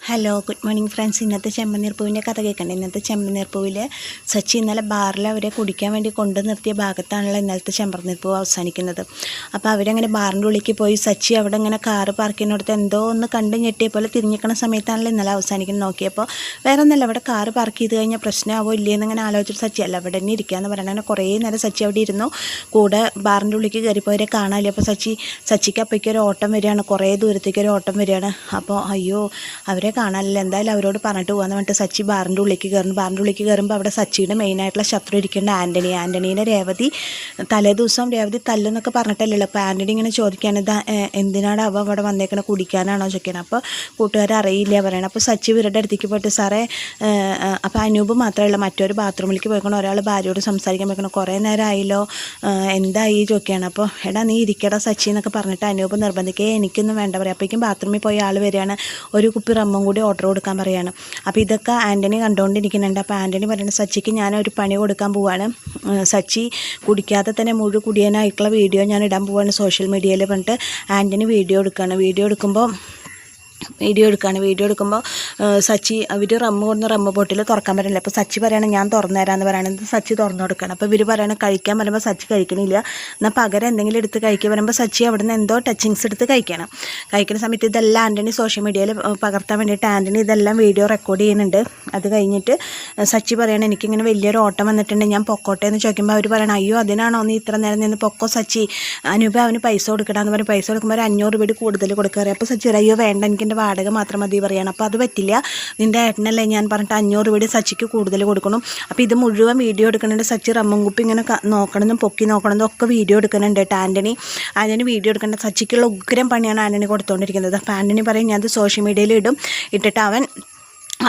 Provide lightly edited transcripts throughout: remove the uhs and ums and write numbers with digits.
Hello good morning friends. ഇന്നത്തെ ചെമ്പനീർപ്പൂവിൻ്റെ കഥ കേൾക്കണ്ടേ. ഇന്നത്തെ ചെമ്പനീർപ്പൂവിൽ സച്ചി ഇന്നലെ ബാറിൽ അവരെ കുടിക്കാൻ വേണ്ടി കൊണ്ടു നിർത്തിയ ഭാഗത്താണല്ലോ ഇന്നലത്തെ ചെമ്പനീർപ്പൂവ് അവസാനിക്കുന്നത്. അപ്പോൾ അവരങ്ങനെ ബാറിൻ്റെ ഉള്ളിലേക്ക് പോയി സച്ചി അവിടെ ഇങ്ങനെ കാറ് പാർക്ക് ചെയ്യുന്നിടത്ത് എന്തോ ഒന്ന് കണ്ട് ഞെട്ടിയ പോലെ തിരിഞ്ഞിക്കണ സമയത്താണല്ലോ ഇന്നലെ അവസാനിക്കുന്നത്. നോക്കിയപ്പോൾ വേറെ ഒന്നല്ല, അവിടെ കാറ് പാർക്ക് ചെയ്ത് കഴിഞ്ഞാൽ പ്രശ്നമാവോ ഇല്ലേന്ന് ഇങ്ങനെ ആലോചിച്ചിട്ട് സച്ചി അല്ല അവിടെ തന്നെ ഇരിക്കുകയെന്ന് പറയുന്നത്. അങ്ങനെ കുറേ നേരം സച്ചി അവിടെ ഇരുന്നു. കൂടെ ബാറിൻ്റെ ഉള്ളിലേക്ക് കയറിപ്പോയവരെ കാണാമല്ലോ. അപ്പോൾ സച്ചിക്ക് അപ്പോഴേക്കും ഒരു ഓട്ടം വരികയാണ്, കുറേ ദൂരത്തേക്ക് ഒരു ഓട്ടം വരികയാണ്. അപ്പോൾ അയ്യോ അവരെ കാണാനില്ല, എന്തായാലും അവരോട് പറഞ്ഞിട്ട് പോകാമെന്ന് പറഞ്ഞിട്ട് സച്ചി ബാറിൻ്റെ ഉള്ളിലേക്ക് കയറുന്നു. ബാറിൻ്റെ ഉള്ളിലേക്ക് കയറുമ്പോൾ അവിടെ സച്ചിയുടെ മെയിനായിട്ടുള്ള ശത്രു ഇരിക്കേണ്ട ആൻ്റണീനെ രേവതി തലേ ദിവസം രേവതി തല്ലെന്നൊക്കെ പറഞ്ഞിട്ടല്ലല്ലോ. അപ്പോൾ ആൻ്റണി ഇങ്ങനെ ചോദിക്കുകയാണ്, ഇത് എന്തിനാണ് അവ അവിടെ വന്നേക്കണത്, കുടിക്കാനാണോ ചോദിക്കണം. അപ്പോൾ കൂട്ടുകാരെ അറിയില്ല പറയണം. അപ്പോൾ സച്ചി ഇവരുടെ അടുത്തേക്ക് പോയിട്ട് സാറേ, അപ്പോൾ അനൂപ് മാത്രമല്ല മറ്റൊരു ബാത്റൂമിലേക്ക് പോയിക്കണം, ഒരാൾ ഭാര്യയോട് സംസാരിക്കാൻ പോയിക്കണം, കുറേ നേരം ആയല്ലോ എന്തായി ചോദിക്കുകയാണ്. അപ്പോൾ എടാ നീ ഇരിക്കടാ സച്ചി എന്നൊക്കെ പറഞ്ഞിട്ട് അനൂപ് നിർബന്ധിക്കുക, എനിക്കൊന്നും വേണ്ട പറയാം. അപ്പോഴേക്കും ബാത്റൂമിൽ പോയി ആൾ വരികയാണ്, ഒരു കുപ്പി റമ്മും കൂടി ഓർഡർ കൊടുക്കാൻ പറയുകയാണ്. അപ്പോൾ ഇതൊക്കെ ആൻ്റണി കണ്ടുകൊണ്ടിരിക്കുന്നുണ്ട്. അപ്പോൾ ആൻ്റണി പറയുന്നത് സച്ചിക്ക് ഞാനൊരു പണി കൊടുക്കാൻ പോവാണ്, സച്ചി കുടിക്കാതെ തന്നെ മുഴുവൻ കുടിയാനായിട്ടുള്ള വീഡിയോ ഞാൻ ഇടാൻ പോവാണ് സോഷ്യൽ മീഡിയയിൽ പറഞ്ഞിട്ട് ആൻ്റണി വീഡിയോ എടുക്കുകയാണ്. വീഡിയോ എടുക്കുമ്പോൾ സച്ചി അവർ റമ്മ ബോട്ടിൽ തുറക്കാൻ പറ്റില്ല. അപ്പോൾ സച്ചി പറയണം ഞാൻ തുറന്നു തരാമെന്ന് പറയണത്, സച്ചി തുറന്നു കൊടുക്കണം. അപ്പോൾ ഇവർ പറയണം കഴിക്കാൻ പറയുമ്പോൾ സച്ചി കഴിക്കണില്ല, എന്നാൽ പകരം എന്തെങ്കിലും എടുത്ത് കഴിക്കാൻ പറയുമ്പോൾ സച്ചി അവിടെ നിന്ന് എന്തോ ടച്ചിങ്സ് എടുത്ത് കഴിക്കുന്ന സമയത്ത് ഇതെല്ലാം ആൻ്റണി സോഷ്യൽ മീഡിയയിൽ പകർത്താൻ വേണ്ടിയിട്ട് ആൻ്റണി ഇതെല്ലാം വീഡിയോ റെക്കോർഡ് ചെയ്യുന്നുണ്ട്. അത് കഴിഞ്ഞിട്ട് സച്ചി പറയണം എനിക്കിങ്ങനെ വലിയൊരു ഓട്ടം വന്നിട്ടുണ്ട്, ഞാൻ പൊക്കോട്ടെ എന്ന് ചോദിക്കുമ്പോൾ അവർ പറയണം അയ്യോ അതിനാണോ നീ ഇത്ര നേരം നിന്ന് പൊക്കോ സച്ചി, അനൂപ് അവന് പൈസ കൊടുക്കണമെന്ന് പറയും. പൈസ കൊടുക്കുമ്പോൾ ഒരു 500 രൂപ കൂടുതൽ കൊടുക്കുക. അപ്പോൾ സച്ചി അയ്യോ വേണ്ട എനിക്ക് എൻ്റെ വാടക മാത്രം മതി പറയുകയാണ്. അപ്പോൾ അത് പറ്റില്ല, നിൻ്റെ ഏട്ടനല്ലേ ഞാൻ പറഞ്ഞിട്ട് 500 രൂപ സച്ചിക്ക് കൂടുതൽ കൊടുക്കണം. അപ്പോൾ ഇത് മുഴുവൻ വീഡിയോ എടുക്കുന്നുണ്ട്. സച്ചി റമ്മും കുപ്പി ഇങ്ങനെ നോക്കണമെന്നും പൊക്കി നോക്കണമെന്നും ഒക്കെ വീഡിയോ എടുക്കുന്നുണ്ട് കേട്ടോ. ആൻ്റണി വീഡിയോ എടുക്കേണ്ട സച്ചിക്കുള്ള ഉഗ്രം പണിയാണ് ആൻ്റണി കൊടുത്തുകൊണ്ടിരിക്കുന്നത്. അപ്പോൾ ആൻ്റണി പറയും ഞാൻ അത് സോഷ്യൽ മീഡിയയിൽ ഇട്ടിട്ട്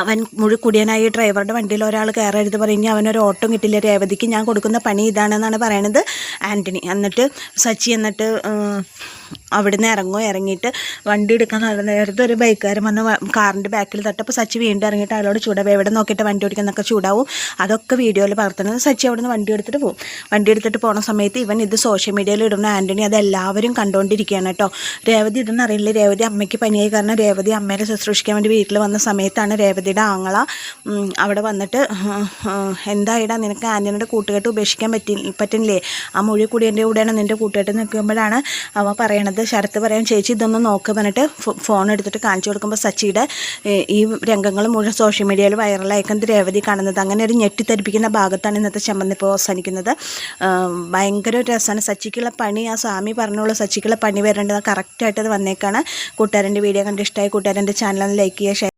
അവൻ മുഴുക്കുടിയനായി ഡ്രൈവറുടെ വണ്ടിയിൽ ഒരാൾ കയറരുത് പറഞ്ഞ് അവനൊരു ഓട്ടം കിട്ടില്ല, രേവതിക്ക് ഞാൻ കൊടുക്കുന്ന പണി ഇതാണെന്നാണ് പറയണത് ആൻ്റണി. എന്നിട്ട് സച്ചി അവിടുന്ന് ഇറങ്ങിയിട്ട് വണ്ടി എടുക്കാൻ നല്ല നേരത്തെ ഒരു ബൈക്കുകാരൻ വന്ന് കാറിൻ്റെ ബാക്കിൽ തട്ടപ്പോൾ സച്ചി വീണ്ടും ഇറങ്ങിയിട്ട് അയാളോട് ചൂടാവും, എവിടെ നോക്കിയിട്ട് വണ്ടി ഓടിക്കുന്നൊക്കെ ചൂടാവും. അതൊക്കെ വീഡിയോയിൽ പകർത്തുന്നത്. സച്ചി അവിടുന്ന് വണ്ടി എടുത്തിട്ട് പോകുന്ന സമയത്ത് ഇവൻ ഇത് സോഷ്യൽ മീഡിയയിൽ ഇടുന്ന ആൻ്റണി അത് എല്ലാവരും കണ്ടുകൊണ്ടിരിക്കുകയാണ് കേട്ടോ. രേവതി ഇതൊന്നും അറിയില്ല. രേവതി അമ്മയ്ക്ക് പനിയായി കാരണം രേവതി അമ്മേനെ ശുശ്രൂഷിക്കാൻ വേണ്ടി വീട്ടിൽ വന്ന സമയത്താണ് രേവതിയുടെ ആങ്ങള അവിടെ വന്നിട്ട് എന്തായിടാ നിനക്ക് ആൻ്റണിയുടെ കൂട്ടുകെട്ട് ഉപേക്ഷിക്കാൻ പറ്റുന്നില്ലേ, ആ മൊഴി കുടിയൻ്റെ കൂടെയാണ് നിൻ്റെ കൂട്ടുകെട്ട് നിൽക്കുമ്പോഴാണ് അവ പറയണത്. ശരത്ത് പറയാൻ ചേച്ചി ഇതൊന്ന് നോക്ക് പറഞ്ഞിട്ട് ഫോൺ എടുത്തിട്ട് കാണിച്ചു കൊടുക്കുമ്പോൾ സച്ചിയുടെ ഈ രംഗങ്ങൾ മുഴുവൻ സോഷ്യൽ മീഡിയയിൽ വൈറലായിക്കുന്നത് രേവതി കാണുന്നത്. അങ്ങനെ ഒരു ഞെട്ടിത്തെരിപ്പിക്കുന്ന ഭാഗത്താണ് ഇന്നത്തെ ചെമ്പന്നിപ്പോൾ അവസാനിക്കുന്നത്. ഭയങ്കര ഒരു രസമാണ്. സച്ചിക്കുള്ള പണി ആ സ്വാമി പറഞ്ഞോളൂ, സച്ചിക്കുള്ള പണി വരേണ്ടത് കറക്റ്റായിട്ട് അത് വന്നേക്കാണ്. കൂട്ടുകാരൻ്റെ വീഡിയോ കണ്ട് ഇഷ്ടമായി കൂട്ടുകാരൻ്റെ ചാനൽ ലൈക്ക് ചെയ്യുക, ഷെയർ